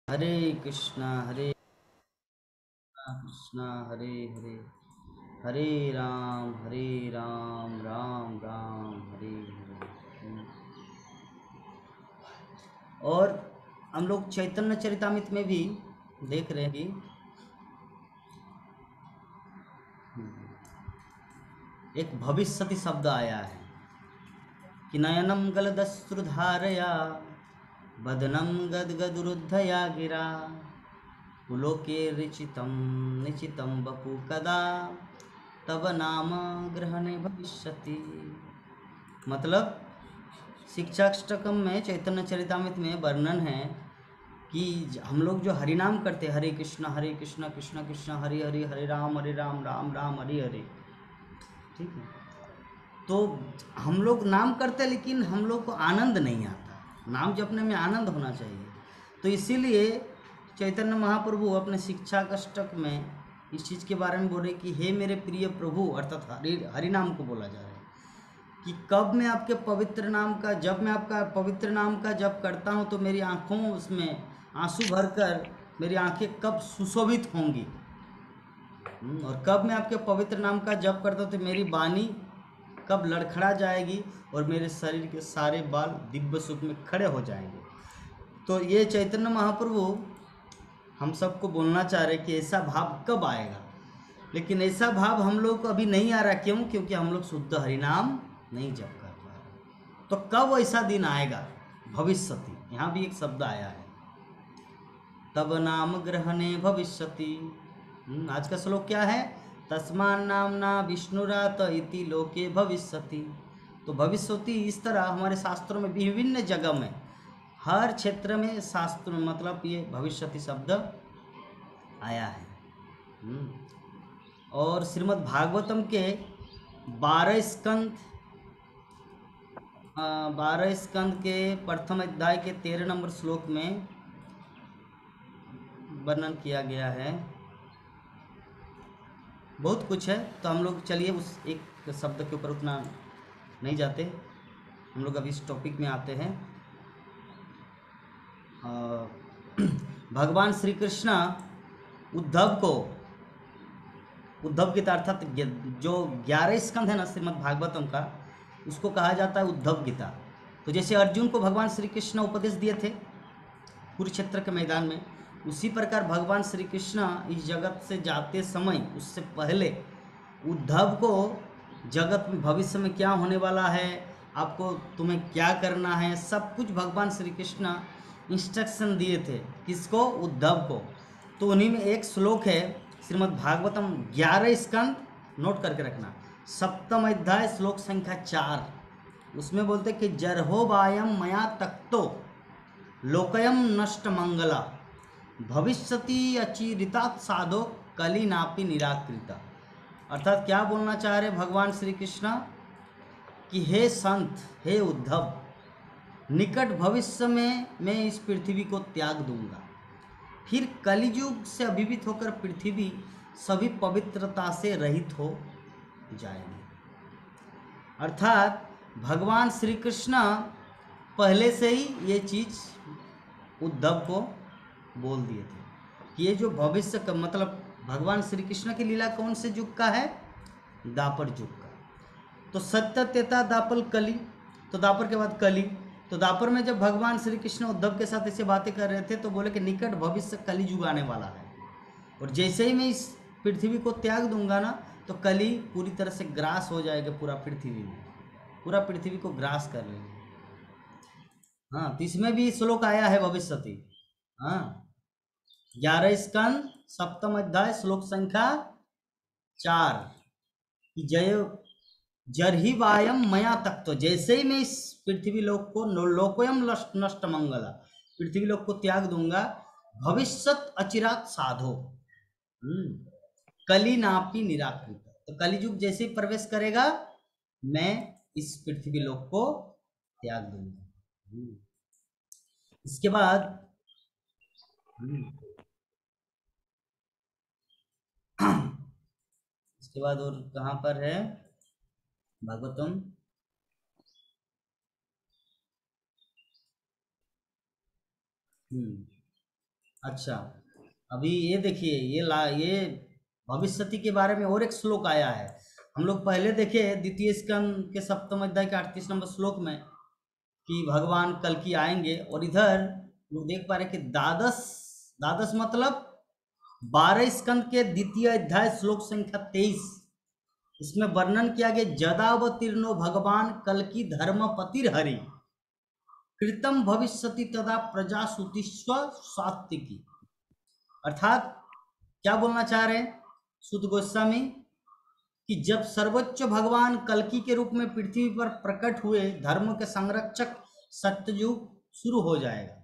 हरे कृष्णा कृष्णा हरे हरे, हरे राम राम राम हरे हरे। और हम लोग चैतन्य चरितामृत में भी देख रहे हैं कि एक भविष्यति शब्द आया है कि नयनम गलदश्रुधारया बदनम गदगदरुद्धया गिरा पुलोके रिचितं निचितं वपु कदा तब नाम ग्रहणे भविष्यति। मतलब शिक्षाष्टकम में चैतन्य चरितामृत में वर्णन है कि हम लोग जो हरि नाम करते हैं, हरे कृष्णा कृष्णा कृष्णा हरे हरे, हरे राम राम राम हरे हरे, ठीक है। तो हम लोग नाम करते हैं लेकिन हम लोग को आनंद नहीं आता। नाम जपने में आनंद होना चाहिए। तो इसीलिए चैतन्य महाप्रभु अपने शिक्षाष्टक में इस चीज़ के बारे में बोले कि हे मेरे प्रिय प्रभु, अर्थात हरि नाम को बोला जा रहा है कि कब मैं आपके पवित्र नाम का, जब मैं आपका पवित्र नाम का जप करता हूँ तो मेरी आँखों उसमें आंसू भरकर मेरी आंखें कब सुशोभित होंगी, और कब मैं आपके पवित्र नाम का जप करता हूँ तो मेरी वाणी कब लड़खड़ा जाएगी और मेरे शरीर के सारे बाल दिव्य सुख में खड़े हो जाएंगे। तो ये चैतन्य महाप्रभु हम सबको बोलना चाह रहे कि ऐसा भाव कब आएगा। लेकिन ऐसा भाव हम लोग को अभी नहीं आ रहा। क्यों? क्योंकि हम लोग शुद्ध हरिनाम नहीं जप कर पा रहे। तो कब ऐसा दिन आएगा? भविष्यति, यहाँ भी एक शब्द आया है, तब नाम ग्रहणे भविष्यति। आज का श्लोक क्या है? तस्मान नामना विष्णुरात इति लोके भविष्यति। तो भविष्यति इस तरह हमारे शास्त्रों में विभिन्न जगह में, हर क्षेत्र में शास्त्र में मतलब ये भविष्यति शब्द आया है। और श्रीमद् भागवतम के 12 स्कंद 12 स्कंद के प्रथम अध्याय के 13 नंबर श्लोक में वर्णन किया गया है। बहुत कुछ है, तो हम लोग चलिए उस एक शब्द के ऊपर उतना नहीं जाते, हम लोग अभी इस टॉपिक में आते हैं। भगवान श्री कृष्ण उद्धव गीता अर्थात जो 11 स्कंद है ना श्रीमद् भागवतम का, उसको कहा जाता है उद्धव गीता। तो जैसे अर्जुन को भगवान श्री कृष्ण उपदेश दिए थे कुरुक्षेत्र के मैदान में, उसी प्रकार भगवान श्री कृष्ण इस जगत से जाते समय उससे पहले उद्धव को जगत में भविष्य में क्या होने वाला है, आपको तुम्हें क्या करना है, सब कुछ भगवान श्री कृष्ण इंस्ट्रक्शन दिए थे। किसको? उद्धव को। तो उन्हीं में एक श्लोक है श्रीमद् भागवतम 11 स्कंद, नोट करके रखना, सप्तम अध्याय श्लोक संख्या 4। उसमें बोलते कि जरहो वायम मया तक्तो लोकयम नष्ट मंगला भविष्यति अचिरितात साधो कली नापि निराकृता। अर्थात क्या बोलना चाह रहे भगवान श्री कृष्ण कि हे संत, हे उद्धव, निकट भविष्य में मैं इस पृथ्वी को त्याग दूंगा, फिर कलियुग से अभिभूत होकर पृथ्वी सभी पवित्रता से रहित हो जाएगी। अर्थात भगवान श्री कृष्ण पहले से ही ये चीज़ उद्धव को बोल दिए थे कि ये जो भविष्य का मतलब भगवान श्री कृष्ण की लीला कौन से युग का है? द्वापर युग का। तो सत्य त्रेता द्वापर कली, तो द्वापर के बाद कली। तो द्वापर में जब भगवान श्री कृष्ण उद्धव के साथ ऐसे बातें कर रहे थे तो बोले कि निकट भविष्य कली युग आने वाला है, और जैसे ही मैं इस पृथ्वी को त्याग दूंगा ना तो कली पूरी तरह से ग्रास हो जाएगा, पूरा पृथ्वी में, पूरा पृथ्वी को ग्रास कर लेंगे। हाँ, तो इसमें भी श्लोक आया है भविष्यति। हाँ, 11 स्कंद सप्तम अध्याय श्लोक संख्या 4 कि जय जरही वायम मया तक, तो जैसे ही मैं इस पृथ्वी लोक को लोकोयम नष्ट मंगला, पृथ्वी लोक को त्याग दूंगा, भविष्यत अचिरात साधो कली नापी निराकृत। तो कलियुग जैसे ही प्रवेश करेगा मैं इस पृथ्वी लोक को त्याग दूंगा। इसके बाद इसके बाद और कहाँ पर है भागवतम? अच्छा, अभी ये देखिए, ये भविष्यति के बारे में और एक श्लोक आया है। हम लोग पहले देखे द्वितीय स्कंद के सप्तम अध्याय के 38 नंबर श्लोक में कि भगवान कल की आएंगे, और इधर लोग देख पा रहे कि द्वादश, द्वादश मतलब 12 स्कंद के द्वितीय अध्याय श्लोक संख्या 23, इसमें वर्णन किया गया जदावतीर्णो भगवान कल की धर्मपतिर्हरि कृतम भविष्यति तदा प्रजासुतिस्व सात्विकी। अर्थात क्या बोलना चाह रहे हैं सुत गोस्वामी कि जब सर्वोच्च भगवान कल्कि के रूप में पृथ्वी पर प्रकट हुए, धर्म के संरक्षक सत्ययुग शुरू हो जाएगा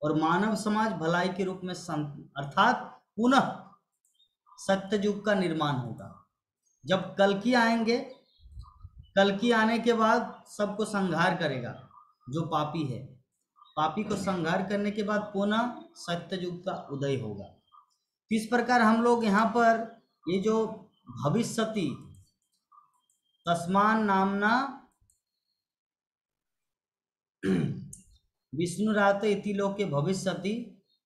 और मानव समाज भलाई के रूप में अर्थात पुनः सत्ययुग का निर्माण होगा। जब कल्कि आएंगे, कल्कि आने के बाद सबको संहार करेगा जो पापी है, पापी को संहार करने के बाद पुनः सत्ययुग का उदय होगा। इस प्रकार हम लोग यहाँ पर ये जो भविष्यति तस्मान नामना विष्णुरात इति लोके भविष्यति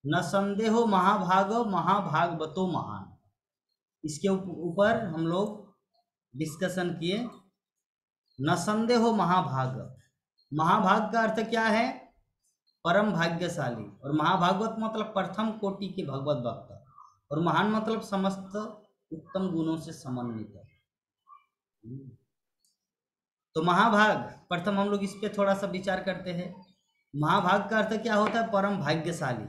न संदेहो महाभागो महाभागवतो महान, इसके ऊपर हम लोग डिस्कशन किए। न संदेहो महाभाग, महाभाग का अर्थ क्या है? परम भाग्यशाली, और महाभागवत मतलब प्रथम कोटि के भगवत भक्त, और महान मतलब समस्त उत्तम गुणों से समन्वित। तो महाभाग, प्रथम हम लोग इस पे थोड़ा सा विचार करते हैं। महाभाग का अर्थ क्या होता है? परम भाग्यशाली।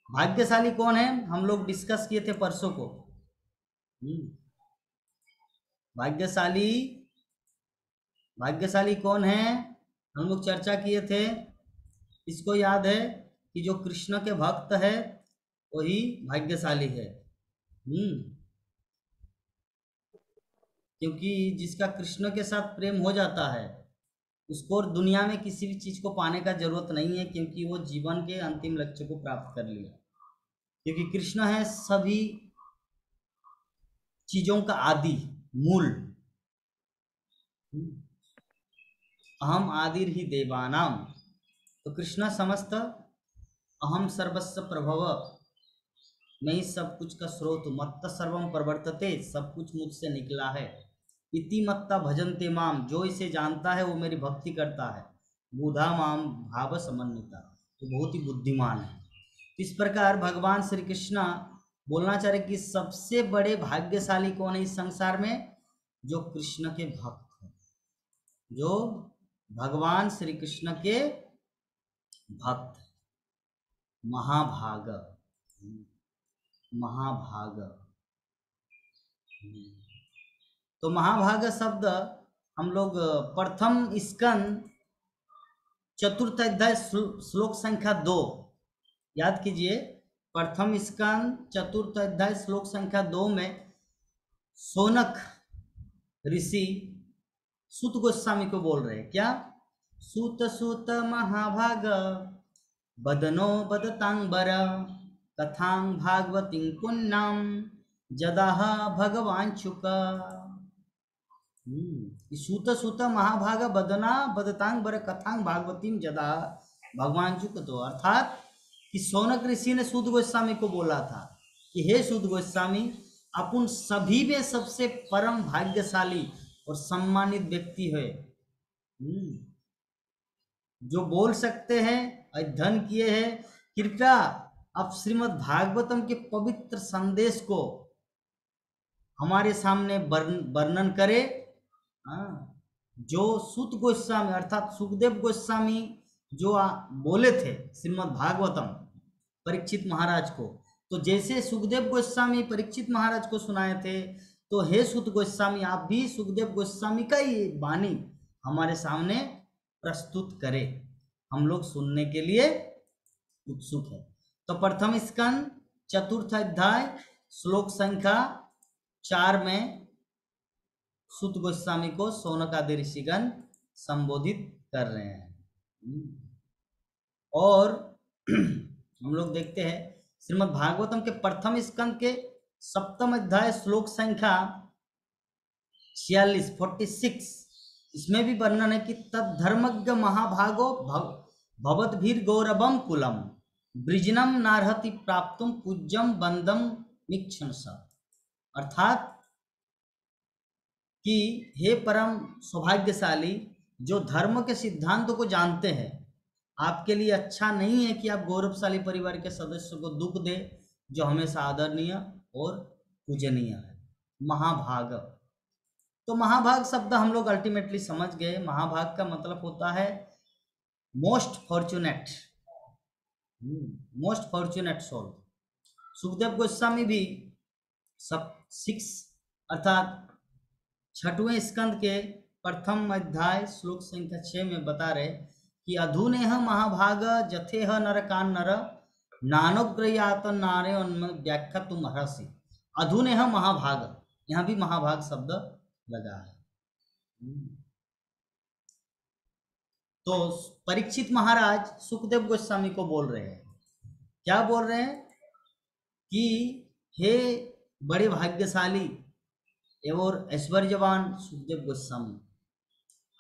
भाग्यशाली कौन है? हम लोग डिस्कस किए थे परसों को। भाग्यशाली, भाग्यशाली कौन है हम लोग चर्चा किए थे। इसको याद है कि जो कृष्ण के भक्त है वही भाग्यशाली है। क्योंकि जिसका कृष्ण के साथ प्रेम हो जाता है उसको और दुनिया में किसी भी चीज को पाने का जरूरत नहीं है, क्योंकि वो जीवन के अंतिम लक्ष्य को प्राप्त कर लिया। क्योंकि कृष्ण है सभी चीजों का आदि मूल। अहम आदिर ही देवानाम, तो कृष्ण समस्त अहम सर्वस्व प्रभव, मैं ही सब कुछ का स्रोत, मत्त सर्वम प्रवर्तते, सब कुछ मुझसे निकला है। इति मत्ता भजन्ते माम, जो इसे जानता है वो मेरी भक्ति करता है। बुधा माम भाव समन्विता, तो बहुत ही बुद्धिमान है। इस प्रकार भगवान श्री कृष्ण बोलना चाह रहे कि सबसे बड़े भाग्यशाली कौन है इस संसार में? जो कृष्ण के भक्त हैं, जो भगवान श्री कृष्ण के भक्त, महाभाग, महाभाग। तो महाभाग शब्द हम लोग प्रथम स्कंद चतुर्थ अध्याय श्लोक संख्या 2 याद कीजिए। प्रथम स्कंद चतुर्थ अध्याय श्लोक संख्या 2 में शौनक ऋषि सूत गोस्वामी को बोल रहे हैं क्या? सूत सूत महाभाग बदनो बदतांबर कथां भागवतीं पुण्यम जदाह भगवान शुका। सूत सूत महाभाग बदना बदतांग बर कथांग भागवतीं जदा भगवान शुक। तो अर्थात कि शौनक ऋषि ने सूत गोस्वामी को बोला था कि हे सूत गोस्वामी, आप उन सभी में सबसे परम भाग्यशाली और सम्मानित व्यक्ति है, जो बोल सकते हैं, अध्ययन किए हैं। कृपया आप श्रीमद् भागवतम के पवित्र संदेश को हमारे सामने वर्णन करें। जो सूत गोस्वामी अर्थात सुखदेव गोस्वामी जो बोले थे श्रीमद् भागवतम परीक्षित महाराज को, तो जैसे सुखदेव गोस्वामी परीक्षित महाराज को सुनाए थे, तो हे सूत गोस्वामी आप भी सुखदेव गोस्वामी का ही वाणी हमारे सामने प्रस्तुत करें, हम लोग सुनने के लिए उत्सुक है। तो प्रथम स्कंद चतुर्थ अध्याय श्लोक संख्या 4 में सूत गोस्वामी को शौनक आदि ऋषिगण संबोधित कर रहे हैं। और हम लोग देखते हैं श्रीमद् भागवतम के प्रथम स्कंद के सप्तम अध्याय श्लोक संख्या 46 इसमें भी वर्णन है कि तद धर्मज्ञ महाभागो भवद्भिर गौरवम कुलम ब्रिजनम नारहति प्राप्तुम पूज्यम बंदम मिक्षण सा। अर्थात कि हे परम सौभाग्यशाली, जो धर्म के सिद्धांतों को जानते हैं, आपके लिए अच्छा नहीं है कि आप गौरवशाली परिवार के सदस्यों को दुख दे जो हमेशा आदरणीय और पूजनीय है। महाभाग, तो महाभाग शब्द हम लोग अल्टीमेटली समझ गए। महाभाग का मतलब होता है most fortunate, most fortunate soul. Sukhdev Goswami भी सब 6 अर्थात 6वें स्कंद के प्रथम अध्याय श्लोक संख्या 6 में बता रहे कि अधुनेह महाभाग जथेह नरकान नर नानुग्रयात नारे व्याख्या तुम हरसी। अधुनेह महाभाग, यहाँ भी महाभाग शब्द लगा है। तो परीक्षित महाराज सुखदेव गोस्वामी को बोल रहे हैं, क्या बोल रहे हैं कि हे बड़े भाग्यशाली एवं ऐश्वर्यवान सुखदेव गोस्वामी,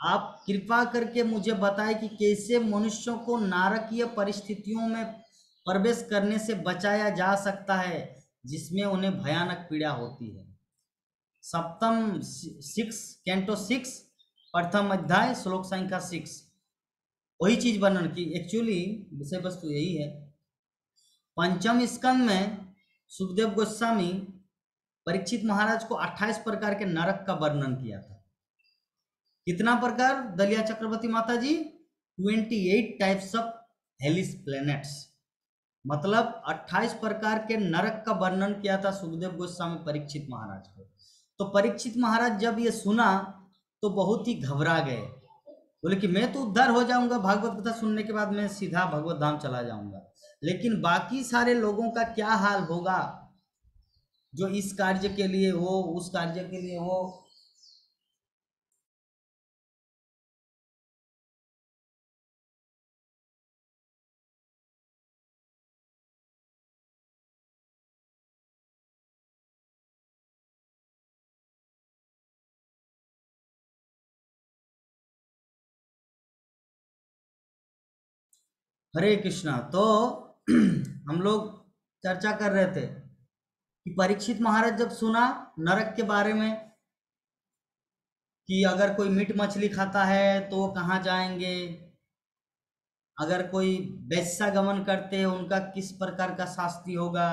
आप कृपा करके मुझे बताएं कि कैसे मनुष्यों को नारकीय परिस्थितियों में प्रवेश करने से बचाया जा सकता है जिसमें उन्हें भयानक पीड़ा होती है। सप्तम 6 कैंटो 6 प्रथम अध्याय श्लोक संख्या 6 वही चीज वर्णन की। एक्चुअली विषय वस्तु यही है। पंचम स्कंद में सुखदेव गोस्वामी परीक्षित महाराज को 28 प्रकार के नरक का वर्णन किया था। कितना प्रकार दलिया चक्रवर्ती माता जी? 28 टाइप्स ऑफ हेलिस प्लैनेट्स, मतलब 28 प्रकार के नरक का वर्णन किया था सुखदेव गोस्वामी परीक्षित महाराज को। तो परीक्षित महाराज जब ये सुना तो बहुत ही घबरा गए, बोले कि मैं तो उद्धार हो जाऊंगा, भागवत कथा सुनने के बाद मैं सीधा भगवत धाम चला जाऊंगा, लेकिन बाकी सारे लोगों का क्या हाल होगा जो इस कार्य के लिए हो, उस कार्य के लिए हो। हरे कृष्णा। तो हम लोग चर्चा कर रहे थे कि परीक्षित महाराज जब सुना नरक के बारे में कि अगर कोई मीट मछली खाता है तो वो कहाँ जाएंगे, अगर कोई वैश्यागमन करते हैं उनका किस प्रकार का शास्ति होगा,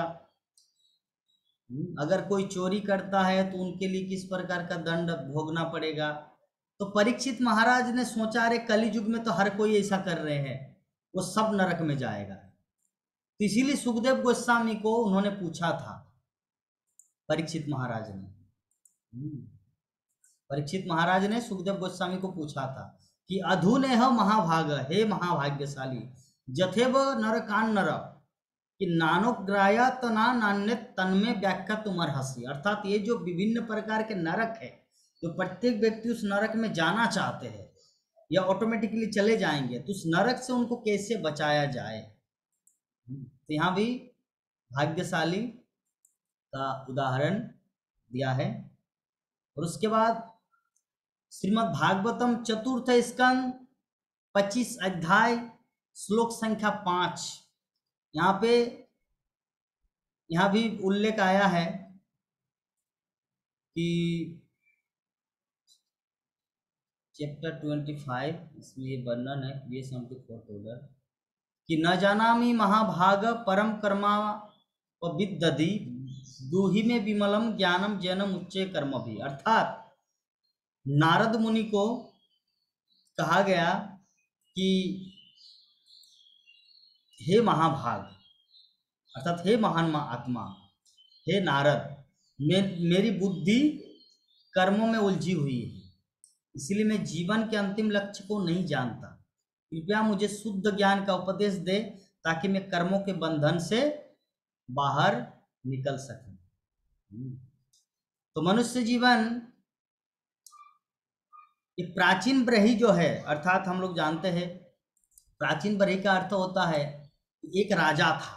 अगर कोई चोरी करता है तो उनके लिए किस प्रकार का दंड भोगना पड़ेगा। तो परीक्षित महाराज ने सोचा अरे कलयुग में तो हर कोई ऐसा कर रहे हैं, वो सब नरक में जाएगा। तो इसीलिए सुखदेव गोस्वामी को उन्होंने पूछा था, परीक्षित महाराज ने परीक्षित महाराज ने सुखदेव गोस्वामी को पूछा था कि अधुनेह महाभाग, हे महाभाग्यशाली, जथेव नरकान नर कि नानोग्राया तना नान्य तन्मे व्याख्या तुमर हसी। अर्थात ये जो विभिन्न प्रकार के नरक है, जो प्रत्येक व्यक्ति उस नरक में जाना चाहते हैं या ऑटोमेटिकली चले जाएंगे, तो उस नरक से उनको कैसे बचाया जाए। तो यहाँ भी भाग्यशाली का उदाहरण दिया है। और उसके बाद श्रीमद् भागवतम चतुर्थ स्कंद 25 अध्याय श्लोक संख्या 5, यहाँ भी उल्लेख आया है कि चैप्टर 25 इसमें ये वर्णन है कि न जानामि महाभाग परम कर्मा व विद्दधि दूहि में विमलम ज्ञानम जैनम उच्चे कर्म भी। अर्थात नारद मुनि को कहा गया कि हे महाभाग, अर्थात हे महान आत्मा, हे नारद, मेरी बुद्धि कर्मों में उलझी हुई है, इसलिए मैं जीवन के अंतिम लक्ष्य को नहीं जानता। कृपया मुझे शुद्ध ज्ञान का उपदेश दे ताकि मैं कर्मों के बंधन से बाहर निकल सकूं। तो मनुष्य जीवन ये प्राचीन ब्रही जो है, अर्थात हम लोग जानते हैं प्राचीन ब्रही का अर्थ होता है एक राजा था,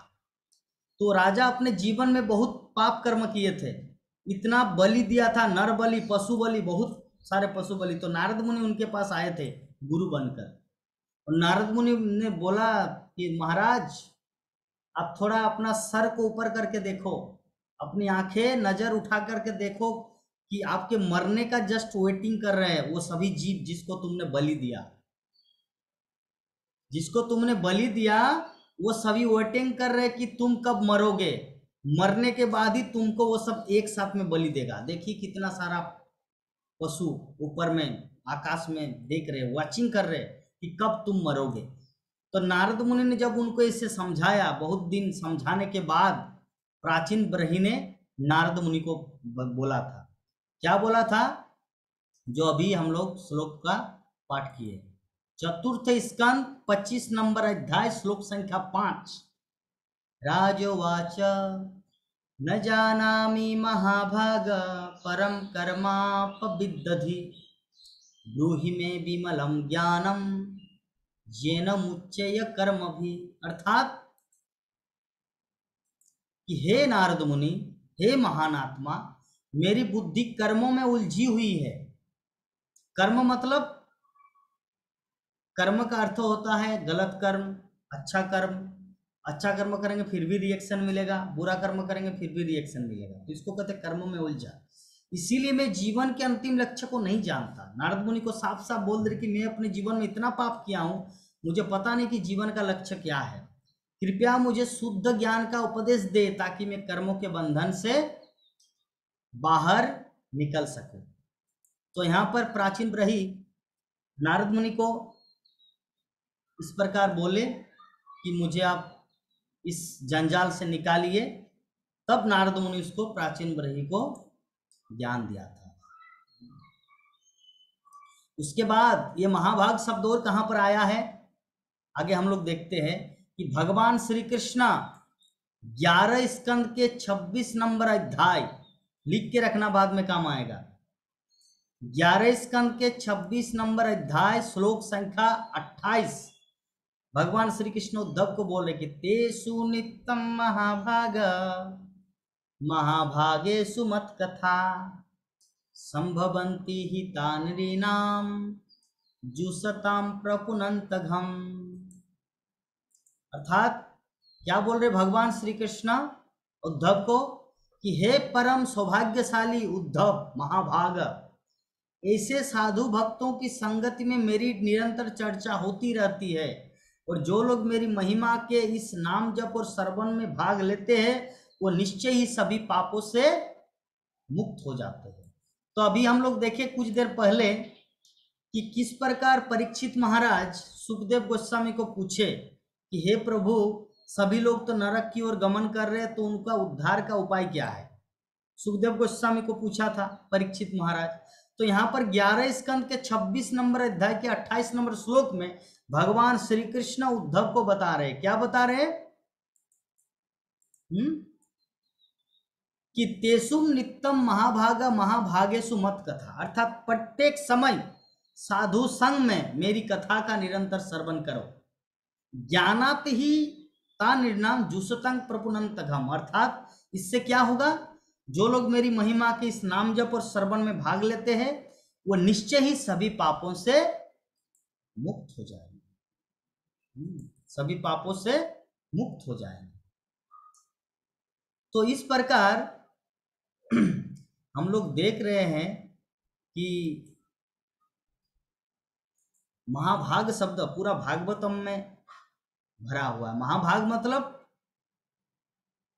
तो राजा अपने जीवन में बहुत पाप कर्म किए थे, इतना बलि दिया था, नर बलि, पशु बलि, बहुत सारे पशु बलि। तो नारद मुनि उनके पास आए थे गुरु बनकर, और नारद मुनि ने बोला कि महाराज आप थोड़ा अपना सर को ऊपर करके देखो, अपनी आंखें नजर उठा करके देखो कि आपके मरने का जस्ट वेटिंग कर रहे हैं वो सभी जीव जिसको तुमने बलि दिया, जिसको तुमने बलि दिया वो सभी वेटिंग कर रहे कि तुम कब मरोगे, मरने के बाद ही तुमको वो सब एक साथ में बलि देगा। देखिए कितना सारा पशु ऊपर में आकाश में देख रहे, वाचिंग कर रहे कि कब तुम मरोगे। तो नारद मुनि ने जब उनको इसे समझाया, बहुत दिन समझाने के बाद प्राचीन ब्रही ने नारद मुनि को बोला था, क्या बोला था, जो अभी हम लोग श्लोक का पाठ किए, चतुर्थ स्कंद 25 नंबर अध्याय श्लोक संख्या 5। राजोवाच न जानामि महाभाग परम कर्मापविदधि ब्रूहि मे विमलम ज्ञानम येन मुच्यय कर्म भी। अर्थात कि हे नारद मुनि, हे महान आत्मा, मेरी बुद्धि कर्मों में उलझी हुई है। कर्म मतलब, कर्म का अर्थ होता है गलत कर्म, अच्छा कर्म। अच्छा कर्म करेंगे फिर भी रिएक्शन मिलेगा, बुरा कर्म करेंगे फिर भी रिएक्शन मिलेगा, तो इसको कहते हैं कर्म में उलझा। इसीलिए मैं जीवन के अंतिम लक्ष्य को नहीं जानता। नारद मुनि को साफ साफ बोल दे कि मैं अपने जीवन में इतना पाप किया हूं, मुझे पता नहीं कि जीवन का लक्ष्य क्या है। कृपया मुझे शुद्ध ज्ञान का उपदेश दे ताकि मैं कर्मों के बंधन से बाहर निकल सकूं। तो यहां पर प्राचीन ब्रही नारद मुनि को इस प्रकार बोले कि मुझे आप इस जंजाल से निकालिए। तब नारद मुनि उसको, प्राचीन ब्रही को ज्ञान दिया था। उसके बाद ये महाभाग शब्द और कहां पर आया है, आगे हम लोग देखते हैं कि भगवान श्री कृष्ण 11 स्कंद के 26 नंबर अध्याय, लिख के रखना बाद में काम आएगा, 11 स्कंद के 26 नंबर अध्याय श्लोक संख्या 28, भगवान श्री कृष्ण उद्धव को बोल रहे कि तेषु नित्यम महाभाग महाभागेषु मत कथा संभवन्ति हि तानृणाम जुसताम प्रपुनन्तघम। अर्थात क्या बोल रहे भगवान श्री कृष्ण उद्धव को कि हे परम सौभाग्यशाली उद्धव महाभाग, ऐसे साधु भक्तों की संगति में मेरी निरंतर चर्चा होती रहती है, और जो लोग मेरी महिमा के इस नाम जप और श्रवण में भाग लेते हैं वो निश्चय ही सभी पापों से मुक्त हो जाते हैं। तो अभी हम लोग देखे कुछ देर पहले कि किस प्रकार परीक्षित महाराज सुखदेव गोस्वामी को पूछे कि हे प्रभु, सभी लोग तो नरक की ओर गमन कर रहे हैं, तो उनका उद्धार का उपाय क्या है। सुखदेव गोस्वामी को पूछा था परीक्षित महाराज। तो यहाँ पर 11 स्कंद के 26 नंबर अध्याय के 28 नंबर श्लोक में भगवान श्री कृष्ण उद्धव को बता रहे, क्या बता रहे, कि तेसुम नित्यम महाभाग महाभागेशु मत कथा। अर्थात प्रत्येक समय साधु संग में मेरी कथा का निरंतर श्रवण करो। ज्ञानात ही ता निर्णाम जुसतंग प्रपुनंतघम। अर्थात इससे क्या होगा, जो लोग मेरी महिमा के इस नाम जप और श्रवण में भाग लेते हैं वो निश्चय ही सभी पापों से मुक्त हो जाएंगे, सभी पापों से मुक्त हो जाएंगे। तो इस प्रकार हम लोग देख रहे हैं कि महाभाग शब्द पूरा भागवतम में भरा हुआ है। महाभाग मतलब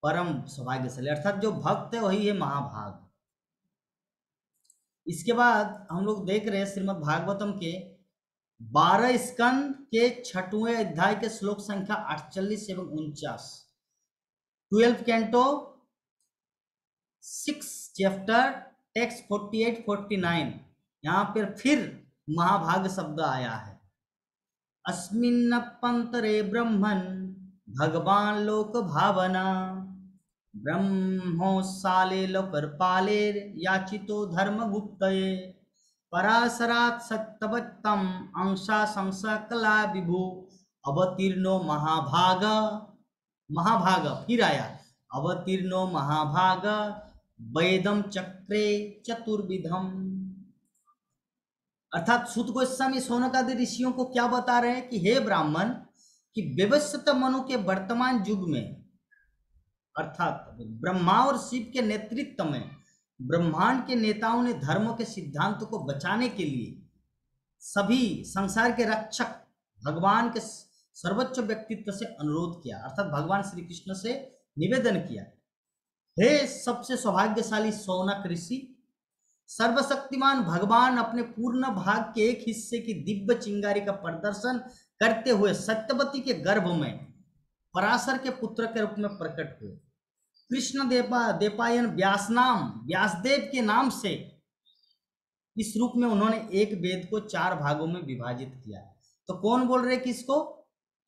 परम सौभाग्यशाली, अर्थात जो भक्त है वही है महाभाग। इसके बाद हम लोग देख रहे हैं श्रीमद् भागवतम के 12 स्कंद के 6वें अध्याय के श्लोक संख्या 48 एवं 49, 12 कैंटो 6 चैप्टर टेक्स्ट 48-49। यहाँ पर फिर महाभाग शब्द आया है। अस्मिन्नप्पंतरे ब्रह्मन् भगवान लोक भावना ब्रह्मोसाले लोकपाले याचितो धर्मगुप्तये पराशरात् सत्यवत्तम अंशा संसा कला विभु अवतीर्णो महाभाग। महाभाग फिर आया, अवतीर्णो महाभाग वेदम चक्रे चतुर्विधम। अर्थात सूत गोस्वामी शौनकादि ऋषियों को क्या बता रहे हैं कि हे ब्राह्मण, कि व्यवस्थित मनु के वर्तमान युग में अर्थात ब्रह्मा और शिव के नेतृत्व में ब्रह्मांड के नेताओं ने धर्म के सिद्धांतों को बचाने के लिए सभी संसार के रक्षक भगवान के सर्वोच्च व्यक्तित्व से अनुरोध किया, अर्थात भगवान श्री कृष्ण से निवेदन किया, हे सबसे सौभाग्यशाली शौनक ऋषि, सर्वशक्तिमान भगवान अपने पूर्ण भाग के एक हिस्से की दिव्य चिंगारी का प्रदर्शन करते हुए सत्यवती के गर्भ में पराशर के पुत्र के रूप में प्रकट हुए। कृष्ण देपायन व्यासदेव के नाम से इस रूप में उन्होंने एक वेद को 4 भागों में विभाजित किया। तो कौन बोल रहे किसको?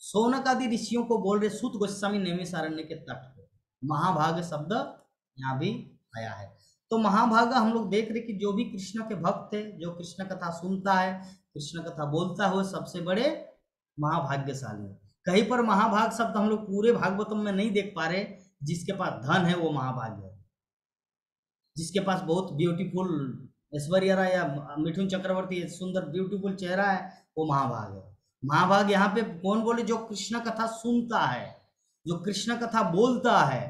शौनक आदि ऋषियों को बोल रहे, सूत गोस्वामी नैमिषारण्य के तट पे महाभाग शब्द यहाँ भी आया है। तो महाभाग हम लोग देख रहे कि जो भी कृष्ण के भक्त थे, जो कृष्ण कथा सुनता है, कृष्ण कथा बोलता है, वो सबसे बड़े महाभाग्यशाली है। कहीं पर महाभाग शब्द हम लोग पूरे भागवतम में नहीं देख पा रहे। जिसके पास धन है वो महाभाग्य है, जिसके पास बहुत ब्यूटीफुल ऐश्वर्या राय या मिथुन चक्रवर्ती सुंदर ब्यूटीफुल चेहरा है वो महाभाग है। महाभाग यहाँ पे कौन बोले? जो कृष्ण कथा सुनता है, जो कृष्ण कथा बोलता है,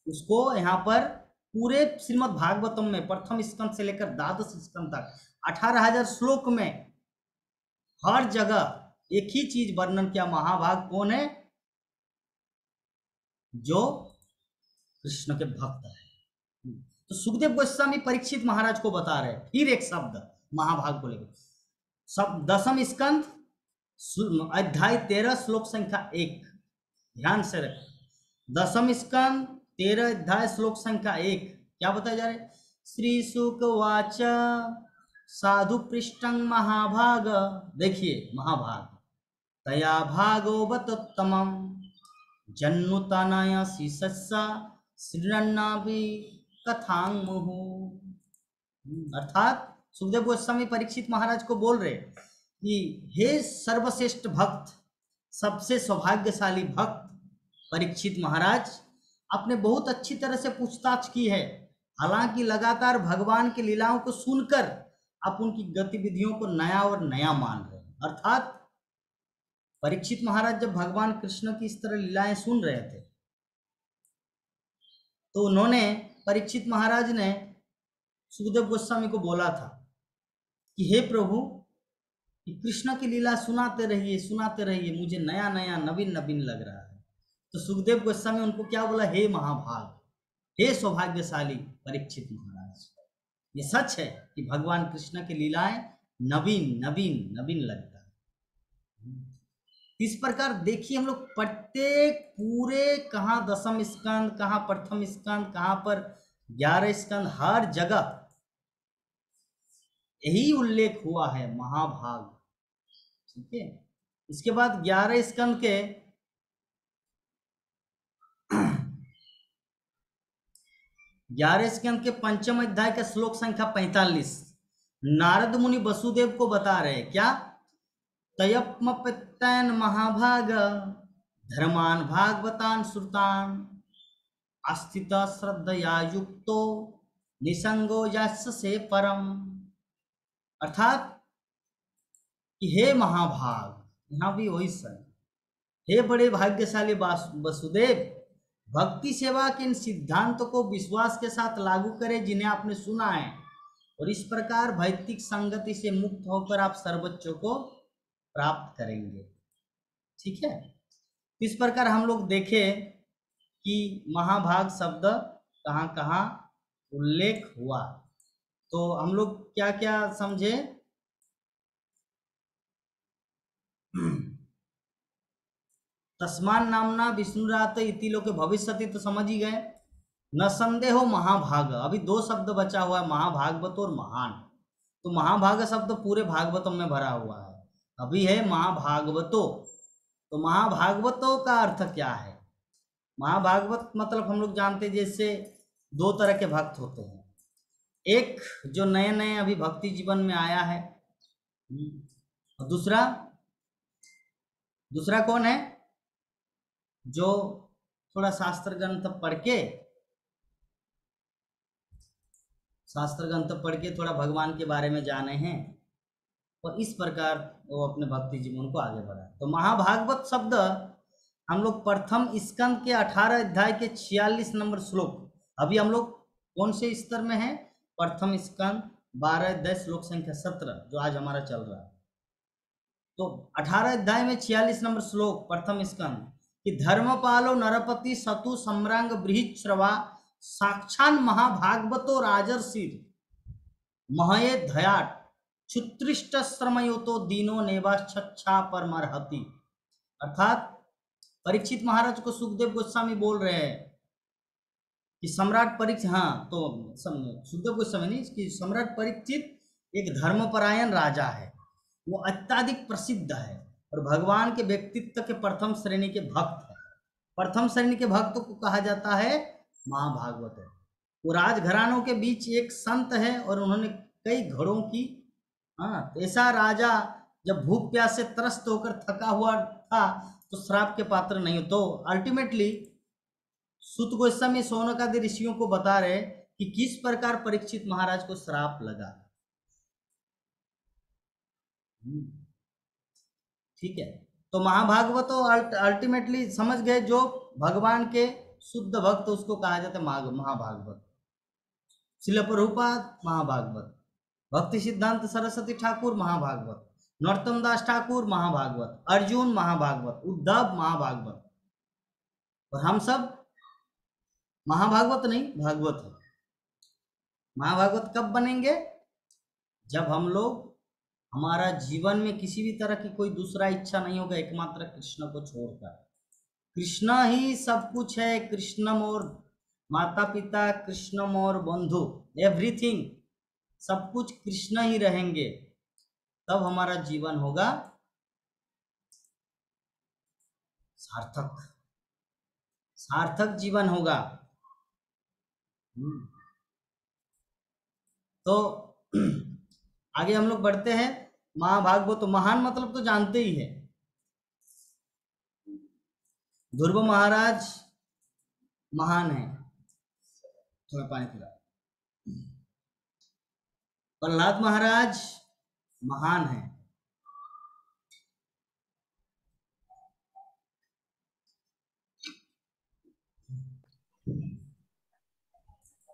उसको यहाँ पर पूरे श्रीमद् भागवतम में प्रथम स्कंद से लेकर 12 स्कंद तक 18,000 श्लोक में हर जगह एक ही चीज वर्णन किया। महाभाग कौन है? जो कृष्ण के भक्त है। तो सुखदेव गोस्वामी परीक्षित महाराज को बता रहे फिर एक शब्द महाभाग को लेकर। सब 10वें स्कंद अध्याय 13 श्लोक संख्या 1, ध्यान से रखें। 10वें स्कंद 13 अध्याय श्लोक संख्या 1 क्या बताया जा रहा है? श्री शुक वाच साधु पृष्ठं महाभाग, देखिए महाभाग, तया भागवतोत्तमं जन्नुतनय शिष्य श्रीरन्नाभि कथां मुहु। अर्थात सुखदेव गोस्वामी परीक्षित महाराज को बोल रहे कि हे सर्वश्रेष्ठ भक्त, सबसे सौभाग्यशाली भक्त परीक्षित महाराज, आपने बहुत अच्छी तरह से पूछताछ की है। हालांकि लगातार भगवान की लीलाओं को सुनकर आप उनकी गतिविधियों को नया और नया मान रहे हैं। अर्थात परीक्षित महाराज जब भगवान कृष्ण की इस तरह लीलाएं सुन रहे थे तो उन्होंने, परीक्षित महाराज ने सुखदेव गोस्वामी को बोला था कि हे प्रभु, कृष्ण की लीला सुनाते रहिए, मुझे नया नया नवीन नवीन लग रहा है। तो सुखदेव गोस्वामी उनको क्या बोला? हे महाभाग, हे सौभाग्यशाली परीक्षित महाराज, ये सच है कि भगवान कृष्ण की लीलाएं नवीन नवीन नवीन लगता है। इस प्रकार देखिए हम लोग प्रत्येक पूरे, कहाँ 10वां स्कंद, कहाँ प्रथम स्कंद, कहाँ पर 11 स्कंद, हर जगह यही उल्लेख हुआ है महाभाग। ठीक है। इसके बाद 11 स्कंद के 11 स्कंद के 5वें अध्याय का श्लोक संख्या 45 नारद मुनि वसुदेव को बता रहे क्या? तयप्मपत्यन महाभाग धर्मान भागवतान श्रुतान अस्थित श्रद्धया युक्तो निसंगो यस्य परम। अर्थात कि हे महाभाग, यहाँ भी वही सन, हे बड़े भाग्यशाली वसुदेव, भक्ति सेवा के इन सिद्धांतों को विश्वास के साथ लागू करें जिन्हें आपने सुना है, और इस प्रकार भौतिक संगति से मुक्त होकर आप सर्वोच्च को प्राप्त करेंगे। ठीक है। इस प्रकार हम लोग देखें कि महाभाग शब्द कहाँ कहाँ उल्लेख हुआ। तो हम लोग क्या क्या समझे? तस्मान नामना विष्णुरात इति लोके भविष्यति, तो समझ ही गए। न संदेहो महाभाग, अभी 2 शब्द बचा हुआ है, महाभागवत और महान। तो महाभाग शब्द पूरे भागवतम में भरा हुआ है, अभी है महाभागवतो। तो महाभागवतों का अर्थ क्या है? महाभागवत मतलब हम लोग जानते हैं जैसे 2 तरह के भक्त होते हैं। एक जो नए नए अभी भक्ति जीवन में आया है, और दूसरा कौन है? जो थोड़ा शास्त्र ग्रंथ पढ़ के थोड़ा भगवान के बारे में जाने हैं, और इस प्रकार वो अपने भक्ति जीवन को आगे बढ़ाए। तो महाभागवत शब्द हम लोग प्रथम स्कंद के 18 अध्याय के 46 नंबर श्लोक, अभी हम लोग कौन से स्तर में हैं? प्रथम स्कंद 12 अध्याय श्लोक संख्या 17 जो आज हमारा चल रहा है। तो 18 अध्याय में 46 नंबर श्लोक प्रथम स्कंद कि धर्मपालो नरपति सतु सम्रांग बृहच्छ्रवा साक्षान महाभागवतो राजर्षिर महये धयाट क्षुत्रिष्ट श्रमयो तो दीनो नेवाच्छा परमर्हति। अर्थात परीक्षित महाराज को सुखदेव गोस्वामी बोल रहे हैं कि सम्राट परीक्षित, हाँ तो सुखदेव गोस्वामी नहीं, कि सम्राट परीक्षित एक धर्मपरायण राजा है, वो अत्यधिक प्रसिद्ध है और भगवान के व्यक्तित्व के प्रथम श्रेणी के भक्त है। प्रथम श्रेणी के भक्त को कहा जाता है महाभागवत है। वो राजघरानों के बीच एक संत है और उन्होंने कई घरों की, हाँ, ऐसा राजा जब भूख प्यास से त्रस्त होकर थका हुआ था तो श्राप के पात्र नहीं हो। तो अल्टीमेटली सुत गोस्वामी शौनकादि ऋषियों को बता रहे कि किस प्रकार परीक्षित महाराज को श्राप लगा। ठीक है, तो महाभागवत तो अल्टीमेटली समझ गए, जो भगवान के शुद्ध भक्त उसको कहा जाता है महाभागवत। श्रील प्रभुपाद महाभागवत, भक्ति सिद्धांत सरस्वती ठाकुर महाभागवत, नरोत्तम दास ठाकुर महाभागवत, अर्जुन महाभागवत, उद्धव महाभागवत, और हम सब महाभागवत नहीं भागवत है। महाभागवत कब बनेंगे? जब हम लोग, हमारा जीवन में किसी भी तरह की कोई दूसरा इच्छा नहीं होगा एकमात्र कृष्ण को छोड़कर। कृष्ण ही सब कुछ है, कृष्णम और माता पिता, कृष्णम और बंधु, एवरीथिंग, सब कुछ कृष्ण ही रहेंगे, तब हमारा जीवन होगा सार्थक, सार्थक जीवन होगा। तो आगे हम लोग बढ़ते हैं। महाभागवत, तो महान मतलब तो जानते ही है, ध्रुव महाराज महान है, थोड़ा पानी पिला। प्रहलाद महाराज महान है,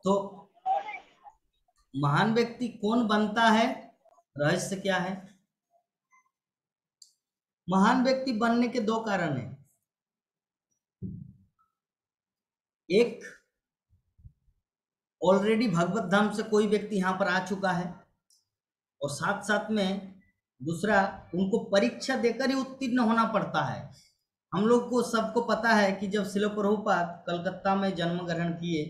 तो महान व्यक्ति कौन बनता है, रहस्य क्या है? महान व्यक्ति बनने के दो कारण हैं। एक, ऑलरेडी भगवत धाम से कोई व्यक्ति यहाँ पर आ चुका है, और साथ साथ में दूसरा, उनको परीक्षा देकर ही उत्तीर्ण होना पड़ता है। हम लोग को सबको पता है कि जब श्रील प्रभुपाद कलकत्ता में जन्म ग्रहण किए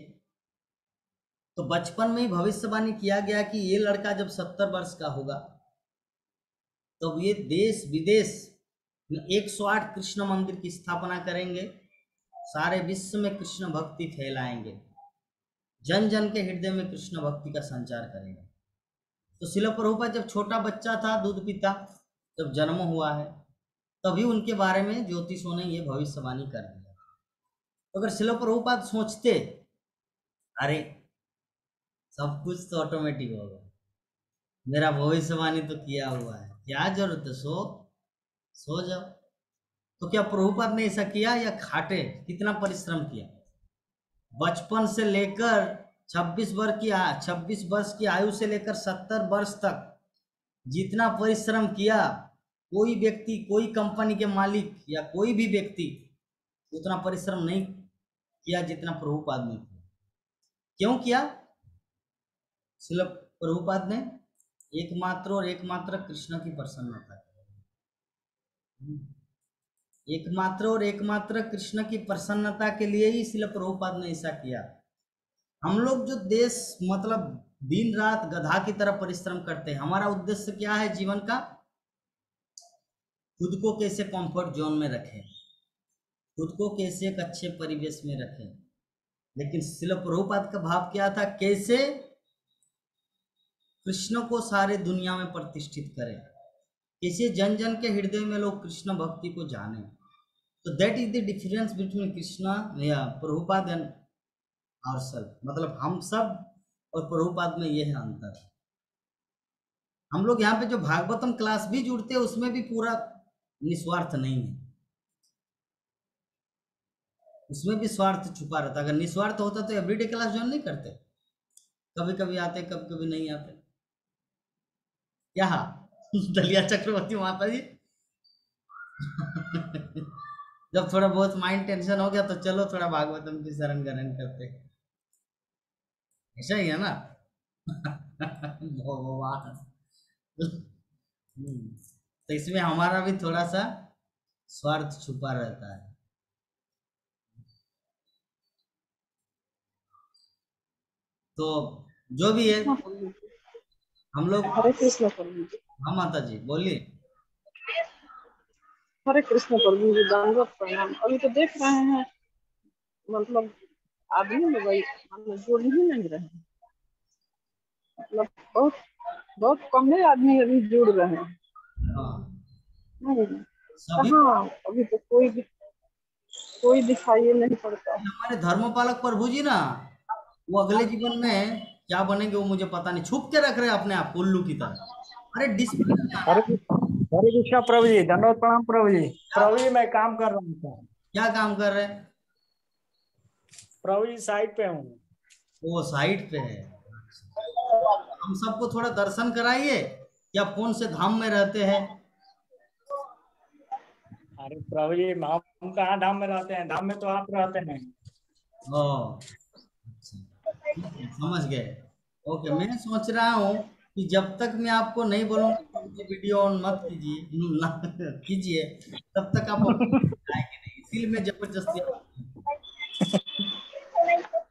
तो बचपन में ही भविष्यवाणी किया गया कि ये लड़का जब 70 वर्ष का होगा तब तो ये देश विदेश में 108 कृष्ण मंदिर की स्थापना करेंगे, सारे विश्व में कृष्ण भक्ति फैलाएंगे, जन जन के हृदय में कृष्ण भक्ति का संचार करेंगे। तो श्रील प्रभुपाद जब छोटा बच्चा था, दूध पीता, जब जन्म हुआ है, तभी उनके बारे में ज्योतिषों ने ये भविष्यवाणी कर दिया। तो अगर श्रील प्रभुपाद सोचते अरे सब कुछ तो ऑटोमेटिक होगा, मेरा भविष्यवाणी तो किया हुआ है, क्या जरूरत है, सो जाओ। तो क्या प्रभुपाद ने ऐसा किया या खाटे? कितना परिश्रम किया, बचपन से लेकर 26 वर्ष की आयु से लेकर 70 वर्ष तक जितना परिश्रम किया, कोई व्यक्ति, कोई कंपनी के मालिक या कोई भी व्यक्ति उतना परिश्रम नहीं किया जितना प्रभुपाद ने किया। क्यों किया? श्रील प्रभुपाद ने एकमात्र और एकमात्र कृष्ण की प्रसन्नता, एकमात्र और एकमात्र कृष्ण की प्रसन्नता के लिए ही श्रील प्रभुपाद ने ऐसा किया। हम लोग जो देश मतलब दिन रात गधा की तरह परिश्रम करते हैं, हमारा उद्देश्य क्या है जीवन का? खुद को कैसे कंफर्ट जोन में रखें, खुद को कैसे एक अच्छे परिवेश में रखें। लेकिन श्रील प्रभुपाद का भाव क्या था? कैसे कृष्ण को सारे दुनिया में प्रतिष्ठित करें, कैसे जन जन के हृदय में लोग कृष्ण भक्ति को जाने। तो that is the difference between Krishna या प्रभुपाद एंड आवरसेल्फ, मतलब हम सब और प्रभुपाद में यह है अंतर। हम लोग यहाँ पे जो भागवतम क्लास भी जुड़ते हैं उसमें भी पूरा निस्वार्थ नहीं है, उसमें भी स्वार्थ छुपा रहता। अगर निस्वार्थ होता तो एवरीडे क्लास ज्वाइन नहीं करते, कभी कभी आते कभी कभी नहीं आते। क्या दलिया चक्रवर्ती माता जी जब थोड़ा बहुत माइंड टेंशन हो गया तो चलो थोड़ा भागवतम की शरण ग्रहण करते हैं। ऐसा ही है ना। भगवान। तो इसमें हमारा भी थोड़ा सा स्वार्थ छुपा रहता है। तो जो भी है, कृष्ण प्रभु जी। हम लोग। हरे कृष्ण प्रभु जी। हाँ माता जी बोलिए। हरे कृष्ण प्रभु जी, दंडवत प्रणाम। अभी तो देख रहे हैं, मतलब आदमी लोग मतलब जुड़ ही नहीं रहे हैं। मतलब बहुत बहुत कम ही आदमी अभी जुड़ रहे हैं। हाँ, नहीं, सभी। कहाँ अभी तो कोई दिखाई नहीं पड़ता है। हमारे धर्मपालक प्रभु जी ना, वो अगले जीवन में क्या बनेंगे वो मुझे पता नहीं, छुप के रख रहे हैं अपने आप को उल्लू की तरह। अरे डिस्प्ले में हरे आना। हरे कृष्णा प्रभु जी, दंडवत प्रणाम प्रभु जी। क्या प्रभु जी मैं काम कर रहा था। क्या काम कर रहे हैं? प्रभु जी साइड पे हूँ। वो साइड पे है। हम सबको थोड़ा दर्शन कराइए, क्या फोन से धाम में रहते हैं? अरे प्रभु जी हम कहाँ धाम में रहते हैं, धाम में तो आप रहते हैं। ओ अच्छा, ठीक है, समझ गए। ओके, मैं सोच रहा हूँ कि जब तक मैं आपको नहीं बोलूंगा कि मुझे वीडियो ऑन मत कीजिए, ना कीजिए, तब तक आप आएंगे नहीं, इसीलिए मैं जबरदस्ती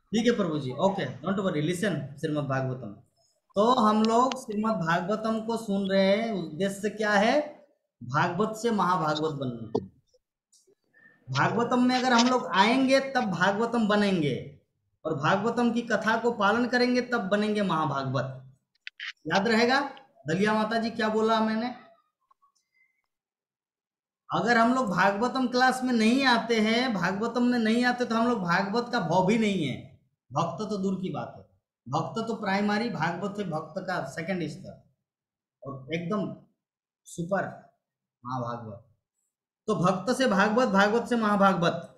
ठीक है प्रभु जी। Okay, don't worry, listen Srimad Bhagavatam. तो हम लोग श्रीमद् भागवतम को सुन रहे हैं, उद्देश्य क्या है? भागवत से महाभागवत बनने के लिए। भागवतम में अगर हम लोग आएंगे तब भागवतम बनेंगे, और भागवतम की कथा को पालन करेंगे तब बनेंगे महाभागवत। याद रहेगा दलिया माता जी क्या बोला मैंने? अगर हम लोग भागवतम क्लास में नहीं आते हैं, भागवतम में नहीं आते, तो हम लोग भागवत का भाव भी नहीं है। भक्त तो दूर की बात है, भक्त तो प्राइमरी, भागवत है भक्त का सेकंड स्तर, और एकदम सुपर महाभागवत। तो भक्त से भागवत, भागवत से महाभागवत।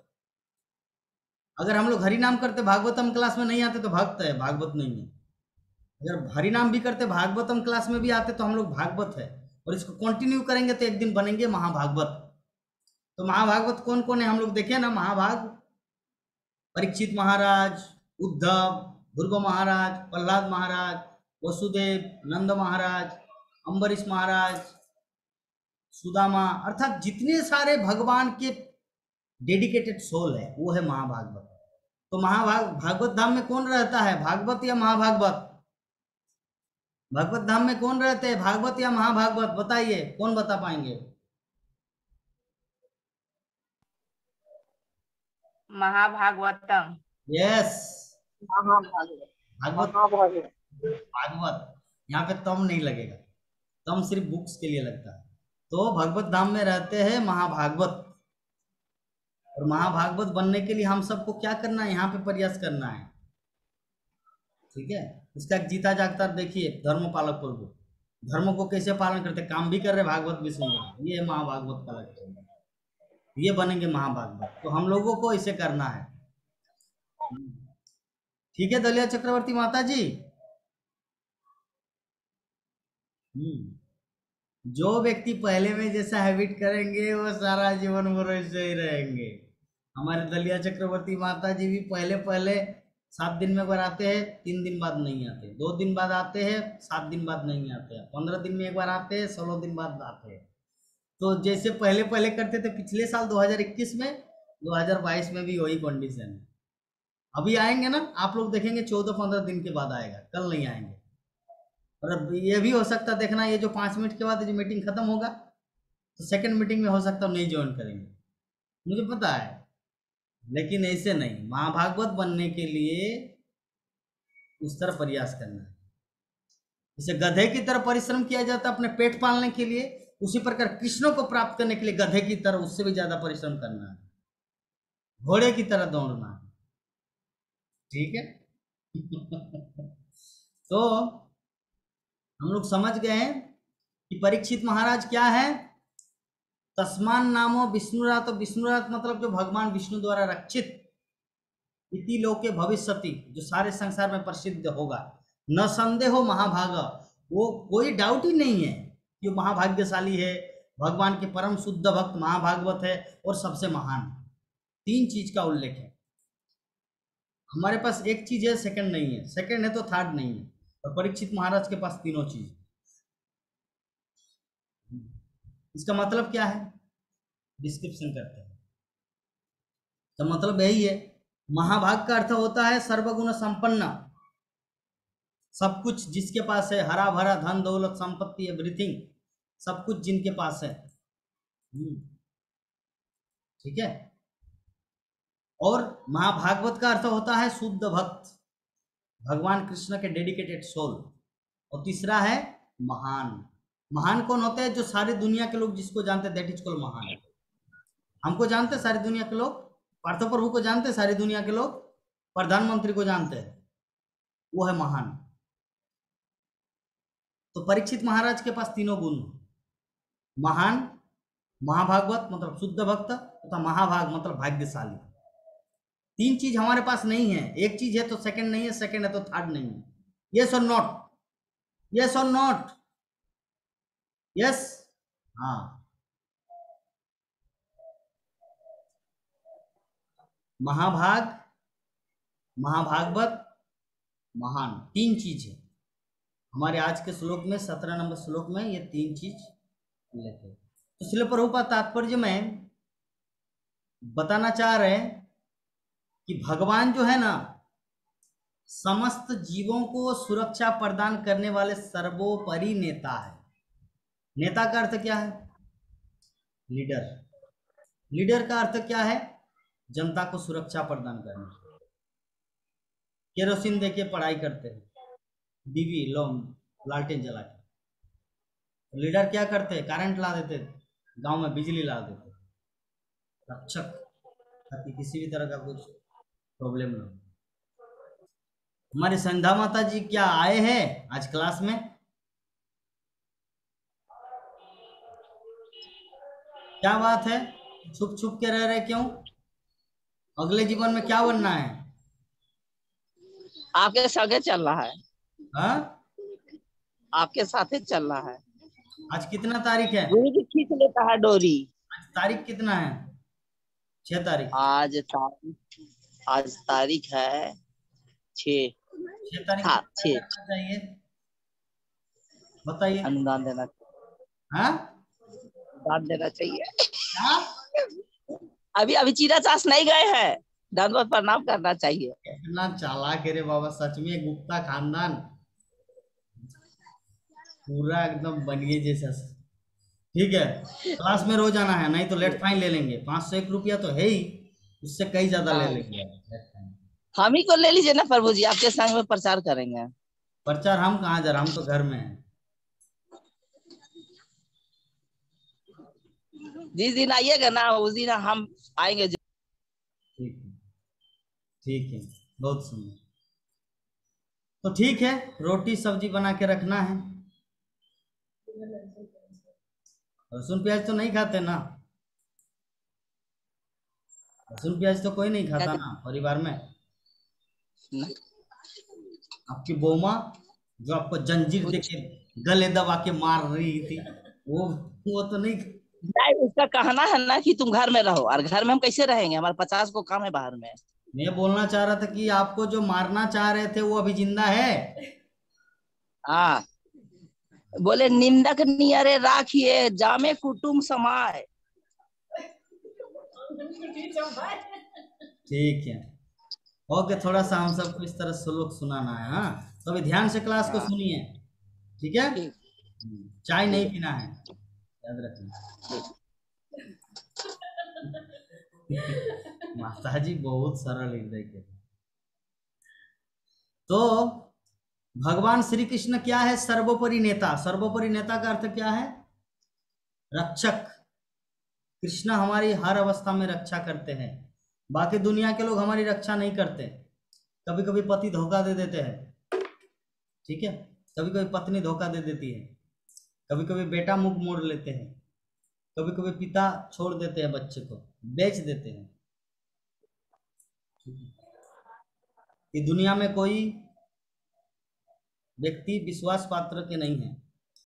अगर हम लोग हरि नाम करते भागवतम क्लास में नहीं आते तो भक्त है, भागवत नहीं है। अगर हरि नाम भी करते भागवतम क्लास में भी आते तो हम लोग भागवत है, और इसको कंटिन्यू करेंगे तो एक दिन बनेंगे महाभागवत। तो महाभागवत कौन कौन है हम लोग देखें ना। महाभाग परीक्षित महाराज, उद्धव, भृगु महाराज, प्रहलाद महाराज, वसुदेव, नंद महाराज, अम्बरीश महाराज, सुदामा, अर्थात जितने सारे भगवान के डेडिकेटेड सोल है वो है महाभागवत। तो भागवत धाम में कौन रहता है, भागवत या महाभागवत? भागवत धाम में कौन रहते हैं, भागवत या महाभागवत? बताइए, कौन बता पाएंगे? महाभागवतम। यस, महाभागवत। भागवत। महाभागवत। भागवत, यहाँ पे तम नहीं लगेगा, तम सिर्फ बुक्स के लिए लगता है। तो भगवत धाम में रहते हैं महाभागवत, और महाभागवत बनने के लिए हम सबको क्या करना है, यहाँ पे प्रयास करना है। ठीक है, इसका एक जीता जागता देखिए धर्म पालक प्रभु, धर्म को कैसे पालन करते, काम भी कर रहे, भागवत भी सुन रहे, ये है महाभागवत का लक्ष्य, ये बनेंगे महाभागवत। तो हम लोगों को इसे करना है। ठीक है दलिया चक्रवर्ती माता जी। जो व्यक्ति पहले में जैसा हैबिट करेंगे वो सारा जीवन वो वैसे ही रहेंगे। हमारे दलिया चक्रवर्ती माता जी भी पहले पहले 7 दिन में एक बार आते हैं, 3 दिन बाद नहीं आते, 2 दिन बाद आते हैं, 7 दिन बाद नहीं आते हैं, 15 दिन में एक बार आते हैं, 16 दिन बाद आते हैं। तो जैसे पहले पहले करते थे पिछले साल 2021 में, 2022 में भी वही कंडीशन है। अभी आएंगे ना आप लोग, देखेंगे 14-15 दिन के बाद आएगा, कल नहीं आएंगे। और अब ये भी हो सकता है, देखना ये जो 5 मिनट के बाद जो मीटिंग खत्म होगा तो सेकंड मीटिंग में हो सकता है नहीं ज्वाइन करेंगे, मुझे पता है। लेकिन ऐसे नहीं, महाभागवत बनने के लिए उस तरह प्रयास करना है। जैसे गधे की तरह परिश्रम किया जाता है अपने पेट पालने के लिए, उसी प्रकार कृष्ण को प्राप्त करने के लिए गधे की तरह उससे भी ज्यादा परिश्रम करना है, घोड़े की तरह दौड़ना है। ठीक है। तो हम लोग समझ गए हैं कि परीक्षित महाराज क्या है। तस्मान नामो विष्णुरात, विष्णुरात मतलब जो भगवान विष्णु द्वारा रक्षित इति लोके भविष्यति, जो सारे संसार में प्रसिद्ध होगा। न संदेहो महाभाग, वो कोई डाउट ही नहीं है कि वो महाभाग्यशाली है, भगवान के परम शुद्ध भक्त महाभागवत है और सबसे महान। 3 चीज का उल्लेख है। हमारे पास एक चीज है, सेकंड नहीं है, सेकंड है तो थर्ड नहीं है, और परीक्षित महाराज के पास तीनों चीज। इसका मतलब क्या है, डिस्क्रिप्शन करते हैं। तो मतलब यही है, महाभाग का अर्थ होता है सर्वगुण संपन्न, सब कुछ जिसके पास है, हरा भरा धन दौलत संपत्ति एवरीथिंग, सब कुछ जिनके पास है। ठीक है। और महाभागवत का अर्थ होता है शुद्ध भक्त, भगवान कृष्ण के डेडिकेटेड सोल। और तीसरा है महान। महान कौन होते हैं, जो सारी दुनिया के लोग जिसको जानते हैं, दैट इज कॉल्ड महान। हमको जानते हैं सारी दुनिया के लोग, पार्थ प्रभु को जानते हैं सारी दुनिया के लोग, प्रधानमंत्री को जानते हैं, वो है महान। तो परीक्षित महाराज के पास तीनों गुण, महान, महाभागवत मतलब शुद्ध भक्त, तथा महाभाग मतलब भाग्यशाली। 3 चीज हमारे पास नहीं है, एक चीज है तो सेकंड नहीं है, सेकंड है तो थर्ड नहीं है। यस और नॉट, यस और नॉट, यस। हाँ, महाभाग, महाभागवत, महान, 3 चीज है हमारे आज के श्लोक में, 17 नंबर श्लोक में ये 3 चीज लेते हैं। तो श्रील प्रभुपाद तात्पर्य में बताना चाह रहे हैं कि भगवान जो है ना, समस्त जीवों को सुरक्षा प्रदान करने वाले सर्वोपरि नेता है। नेता का अर्थ क्या है, लीडर। लीडर का अर्थ क्या है, जनता को सुरक्षा प्रदान करना। केरोसिन देके पढ़ाई करते हैं, डीवी लालटेन जला के। लीडर क्या करते हैं, करंट ला देते, गांव में बिजली ला देते, रक्षक, ताकि किसी भी तरह का कुछ प्रॉब्लम ना हो। हमारी संध्या माता जी क्या आए हैं आज क्लास में? क्या बात है, छुप छुप के रह रहे क्यों? अगले जीवन में क्या बनना है? आपके संगे चल रहा है। हाँ, आपके साथ ही चल रहा है। आज कितना तारीख है? गुरु जी खींच लेता है डोरी। आज तारीख कितना है? 6 तारीख। आज तारीख है 6 तारीख। हाँ 6। चाहिए बताइए। अनुदान देना, हाँ, दान देना चाहिए। क्या? अभी चीरा चास नहीं गए हैं, दंडवत प्रणाम करना चाहिए। इतना चालाक है रे बाबा, सच में गुप्ता खानदान पूरा एकदम बनिए जैसा। ठीक है, क्लास में रोज आना है, नहीं तो लेट फाइन ले लेंगे। 501 रुपया तो है ही, उससे कई ज्यादा ले लेंगे। हम ही को ले लीजिए ना प्रभु जी, आपके संग में प्रचार करेंगे। प्रचार हम कहाँ जा रहे, हम तो घर में हैं। जिस दिन आइएगा ना, उस दिन हम आएंगे। ठीक है, ठीक है, बहुत सुंदर। तो ठीक है, रोटी सब्जी बना के रखना है। लहसुन प्याज तो नहीं खाते ना? लहसुन प्याज तो कोई नहीं खाता ना परिवार में? आपकी बौमा जो आपको जंजीर देके गले दबा के मार रही थी, वो तो नहीं? उसका कहना है ना कि तुम घर में रहो, और घर में हम कैसे रहेंगे, हमारे 50 को काम है बाहर में। मैं बोलना चाह रहा था कि आपको जो मारना चाह रहे थे वो अभी जिंदा है। हाँ, बोले निंदक नियरे राखिए, जामे कुटुम समाए। ठीक है, ओके, थोड़ा सा हम सबको इस तरह श्लोक सुनाना है। हाँ, तो अभी ध्यान से क्लास को सुनिए, ठीक है? चाय नहीं पीना है, याद रखना। माता जी बहुत सरल हृदय के। तो भगवान श्री कृष्ण क्या है? सर्वोपरि नेता। सर्वोपरि नेता का अर्थ क्या है? रक्षक। कृष्ण हमारी हर अवस्था में रक्षा करते हैं। बाकी दुनिया के लोग हमारी रक्षा नहीं करते। कभी कभी पति धोखा दे देते हैं, ठीक है, कभी कभी पत्नी धोखा दे देती है, कभी कभी बेटा मुख मोड़ लेते हैं, कभी कभी पिता छोड़ देते हैं, बच्चे को बेच देते हैं। कि दुनिया में कोई व्यक्ति विश्वास पात्र के नहीं है।